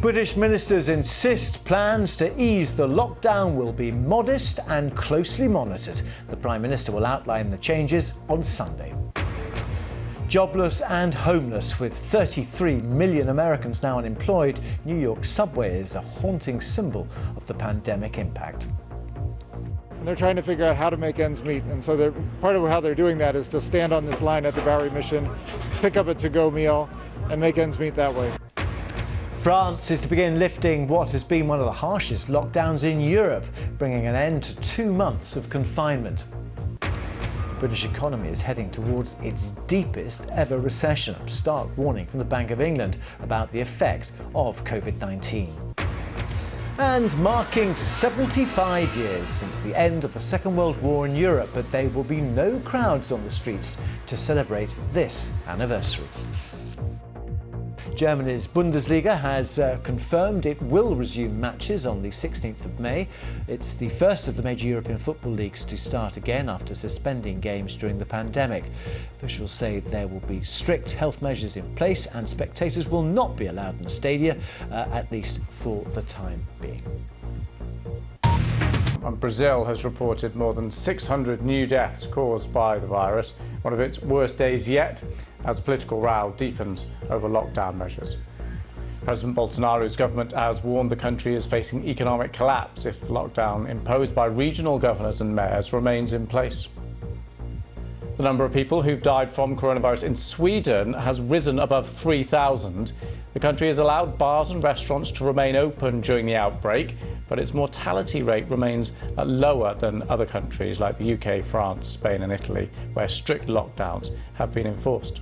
British ministers insist plans to ease the lockdown will be modest and closely monitored. The Prime Minister will outline the changes on Sunday. Jobless and homeless, with 33 million Americans now unemployed, New York's subway is a haunting symbol of the pandemic impact. They're trying to figure out how to make ends meet, and so part of how they're doing that is to stand on this line at the Bowery Mission, pick up a to-go meal, and make ends meet that way. France is to begin lifting what has been one of the harshest lockdowns in Europe, bringing an end to 2 months of confinement. The British economy is heading towards its deepest ever recession. A stark warning from the Bank of England about the effect of Covid-19. And marking 75 years since the end of the Second World War in Europe, but there will be no crowds on the streets to celebrate this anniversary. Germany's Bundesliga has confirmed it will resume matches on the 16th of May. It's the first of the major European football leagues to start again after suspending games during the pandemic. Officials say there will be strict health measures in place and spectators will not be allowed in the stadia, at least for the time being. Brazil has reported more than 600 new deaths caused by the virus, one of its worst days yet, as political row deepens over lockdown measures. President Bolsonaro's government has warned the country is facing economic collapse if lockdown imposed by regional governors and mayors remains in place. The number of people who've died from coronavirus in Sweden has risen above 3,000. The country has allowed bars and restaurants to remain open during the outbreak, but its mortality rate remains lower than other countries like the UK, France, Spain and Italy, where strict lockdowns have been enforced.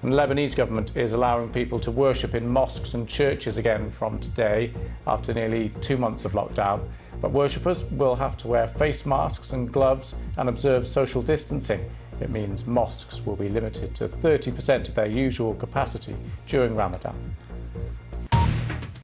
And the Lebanese government is allowing people to worship in mosques and churches again from today, after nearly 2 months of lockdown. But worshippers will have to wear face masks and gloves and observe social distancing. It means mosques will be limited to 30% of their usual capacity during Ramadan.